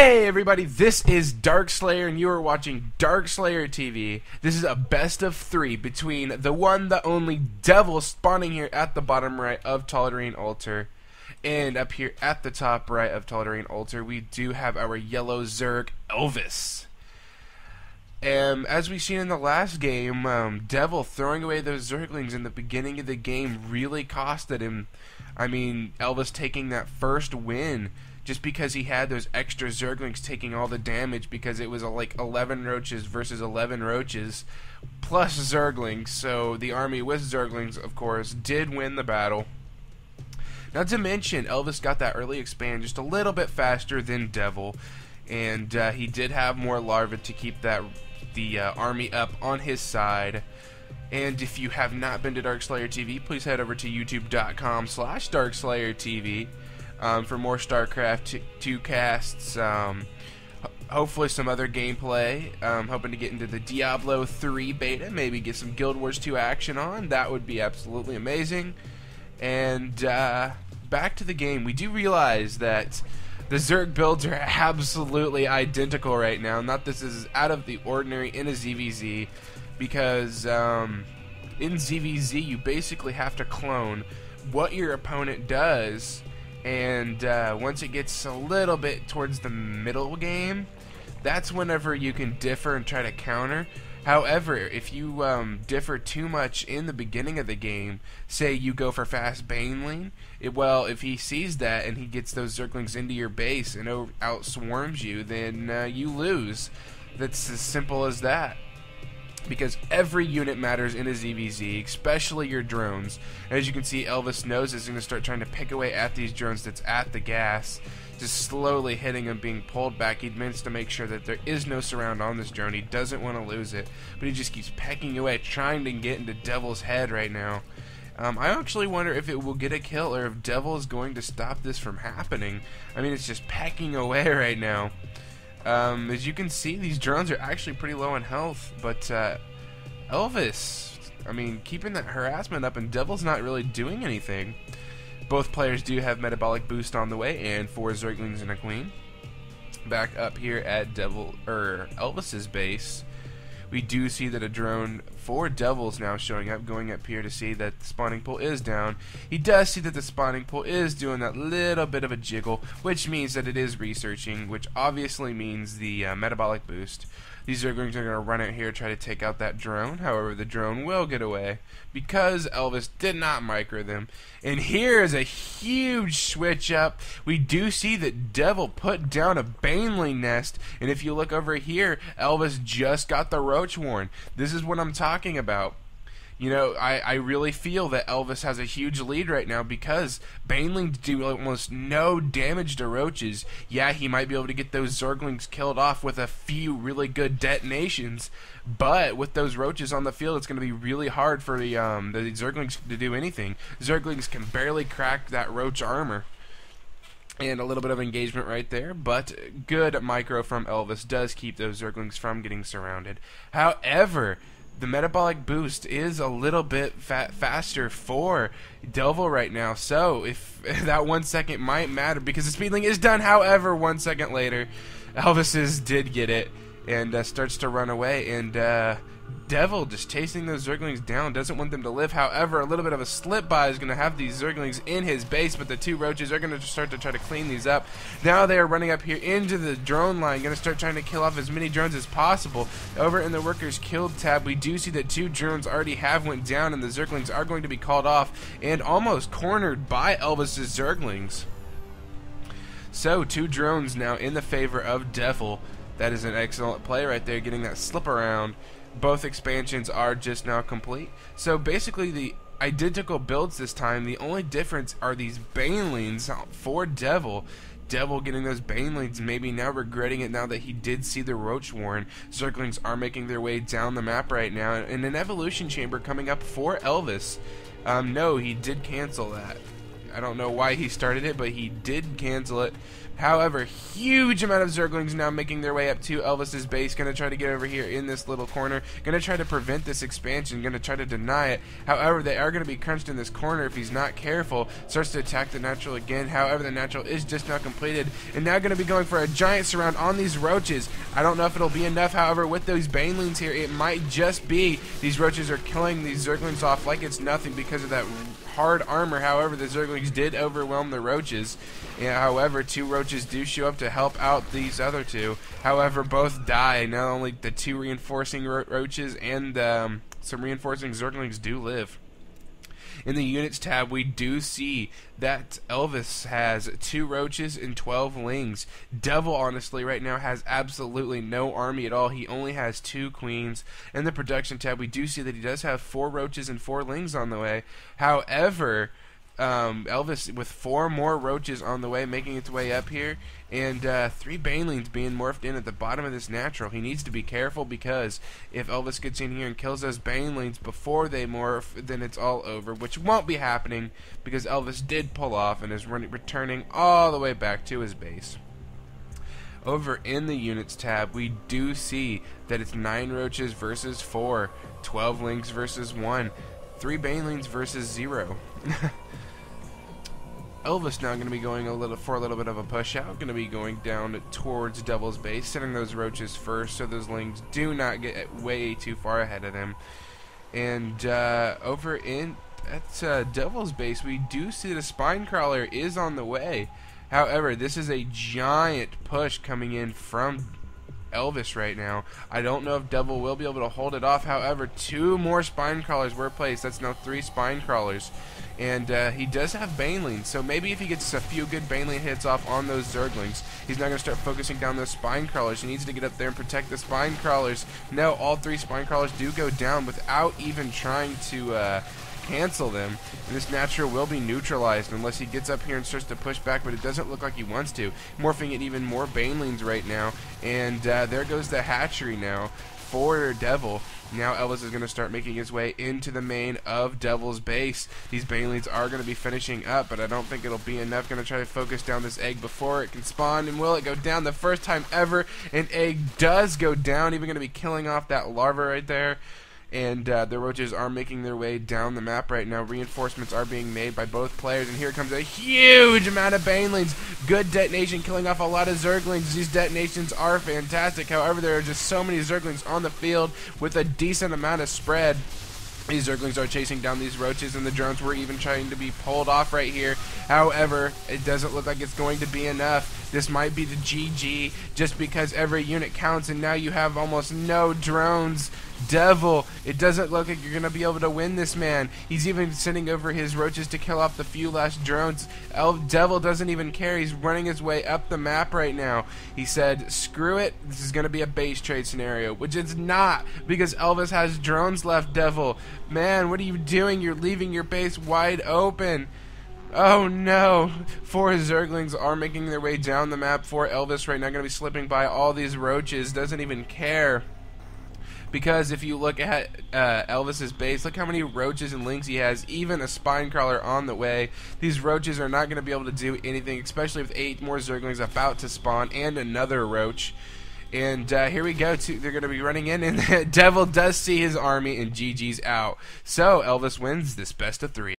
Hey everybody, this is Darkslayer and you are watching Darkslayer TV. This is a best of 3 between the one, the only DeViL spawning here at the bottom right of Tal'Darim altar. And up here at the top right of Tal'Darim altar, we do have our yellow Zerg ELVIS. As we've seen in the last game, DeViL throwing away those Zerglings in the beginning of the game really costed him. I mean, ELVIS taking that first win just because he had those extra Zerglings taking all the damage, because it was like 11 roaches versus 11 roaches plus Zerglings. So the army with Zerglings, of course, did win the battle. Not to mention, ELVIS got that early expand just a little bit faster than DeViL, and he did have more larvae to keep the army up on his side. And if you have not been to Darkslayer TV, please head over to youtube.com/DarkSlayerTV for more StarCraft 2 casts, hopefully some other gameplay. Hoping to get into the Diablo 3 beta, maybe get some Guild Wars 2 action on. That would be absolutely amazing. And back to the game. We do realize that the Zerg builds are absolutely identical right now. Not this is out of the ordinary in a ZVZ, because in ZVZ you basically have to clone what your opponent does, and once it gets a little bit towards the middle game, that's whenever you can differ and try to counter. However, if you differ too much in the beginning of the game, say you go for fast Baneling, well, if he sees that and he gets those Zerglings into your base and outswarms you, then you lose. That's as simple as that. Because every unit matters in a ZVZ, especially your drones. As you can see, ELVIS knows is going to start trying to pick away at these drones that's at the gas, just slowly hitting them, being pulled back. He means to make sure that there is no surround on this drone. He doesn't want to lose it, but he just keeps pecking away, trying to get into DeVil's head right now. I actually wonder if it will get a kill, or if DeViL is going to stop this from happening. I mean, it's just pecking away right now. As you can see, these drones are actually pretty low in health, but ELVIS, I mean, keeping that harassment up, and DeVil's not really doing anything. Both players do have metabolic boost on the way, and 4 Zerglings and a Queen. Back up here at ELVIS's base, we do see that a drone for DeVil's now showing up, going up here to see that the spawning pool is down. He does see that the spawning pool is doing that little bit of a jiggle, which means that it is researching, which obviously means the metabolic boost. These Zerglings are going to run out here, try to take out that drone. However, the drone will get away because ELVIS did not micro them. And here is a huge switch up. We do see that DeViL put down a Baneling nest, and if you look over here, ELVIS just got the Roach Warren. This is what I'm talking about. You know, I really feel that ELVIS has a huge lead right now, because Banelings do almost no damage to roaches. Yeah, he might be able to get those Zerglings killed off with a few really good detonations, but with those roaches on the field, it's going to be really hard for the Zerglings to do anything. Zerglings can barely crack that roach armor. And a little bit of engagement right there, but good micro from ELVIS does keep those Zerglings from getting surrounded. However, the metabolic boost is a little bit faster for DeViL right now, so if that 1 second might matter, because the speedling is done. However, 1 second later, ELVIS's did get it and starts to run away, and DeViL just chasing those Zerglings down, doesn't want them to live. However, a little bit of a slip by is going to have these Zerglings in his base, but the 2 roaches are going to start to try to clean these up. Now they are running up here into the drone line, going to start trying to kill off as many drones as possible. Over in the workers killed tab, we do see that 2 drones already have went down, and the Zerglings are going to be called off and almost cornered by ELVIS's Zerglings. So 2 drones now in the favor of DeViL. That is an excellent play right there, getting that slip around. Both expansions are just now complete. So basically the identical builds this time. The only difference are these Banelings for DeViL. DeViL getting those Banelings, maybe now regretting it now that he did see the Roach Warren. Zerglings are making their way down the map right now. And an evolution chamber coming up for ELVIS. No, he did cancel that. I don't know why he started it, but he did cancel it. However, huge amount of Zerglings now making their way up to Elvis's base. Going to try to get over here in this little corner. Going to try to prevent this expansion. Going to try to deny it. However, they are going to be crunched in this corner if he's not careful. Starts to attack the natural again. However, the natural is just now completed. And now going to be going for a giant surround on these roaches. I don't know if it'll be enough. However, with those banelings here, it might just be. These roaches are killing these Zerglings off like it's nothing because of that hard armor. However, the Zerglings did overwhelm the roaches. However, 2 roaches do show up to help out these other 2. However, both die. Not only the 2 reinforcing roaches and some reinforcing Zerglings do live. In the units tab, we do see that ELVIS has 2 roaches and 12 lings. DeViL, honestly, right now has absolutely no army at all. He only has 2 queens. In the production tab, we do see that he does have 4 roaches and 4 lings on the way. However, ELVIS with 4 more roaches on the way, making its way up here, and 3 banelings being morphed in at the bottom of this natural. He needs to be careful because if ELVIS gets in here and kills those banelings before they morph, then it's all over, which won't be happening because ELVIS did pull off and is returning all the way back to his base. Over in the units tab, we do see that it's 9 roaches versus 4, 12 lings versus 1, 3 banelings versus 0. ELVIS now going to be going for a little bit of a push out. Going to be going down towards DeViL's base, setting those roaches first so those lings do not get way too far ahead of them. And over in at DeViL's base, we do see the spine crawler is on the way. However, this is a giant push coming in from ELVIS right now. I don't know if DeViL will be able to hold it off. However, 2 more spine crawlers were placed. That's now 3 spine crawlers. And he does have banelings, so maybe if he gets a few good baneling hits off on those Zerglings, he's not going to start focusing down those spine crawlers. He needs to get up there and protect the spine crawlers. No, all 3 spine crawlers do go down without even trying to cancel them, and this natural will be neutralized unless he gets up here and starts to push back, but it doesn't look like he wants to. Morphing it even more banelings right now, and there goes the hatchery now for DeViL. Now ELVIS is going to start making his way into the main of DeViL's base. These banelings are going to be finishing up, but I don't think it'll be enough. Going to try to focus down this egg before it can spawn, and will it go down the first time ever? An egg does go down, even going to be killing off that larva right there. And the roaches are making their way down the map right now. Reinforcements are being made by both players, and here comes a huge amount of banelings. Good detonation, killing off a lot of Zerglings. These detonations are fantastic. However, there are just so many Zerglings on the field with a decent amount of spread. These Zerglings are chasing down these roaches, and the drones were even trying to be pulled off right here. However, it doesn't look like it's going to be enough. This might be the GG just because every unit counts, and now you have almost no drones. DeViL, it doesn't look like you're going to be able to win this, man. He's even sending over his roaches to kill off the few last drones. DeViL doesn't even care. He's running his way up the map right now. He said, screw it, this is going to be a base trade scenario, which it's not because ELVIS has drones left, DeViL. Man, what are you doing? You're leaving your base wide open. Oh no! 4 Zerglings are making their way down the map for ELVIS right now. Going to be slipping by all these roaches. Doesn't even care. Because if you look at ELVIS's base, look how many roaches and lings he has, even a spine crawler on the way. These roaches are not going to be able to do anything, especially with 8 more Zerglings about to spawn and another roach. And here we go. They're going to be running in, and DeViL does see his army, and GG's out. So ELVIS wins this best of 3.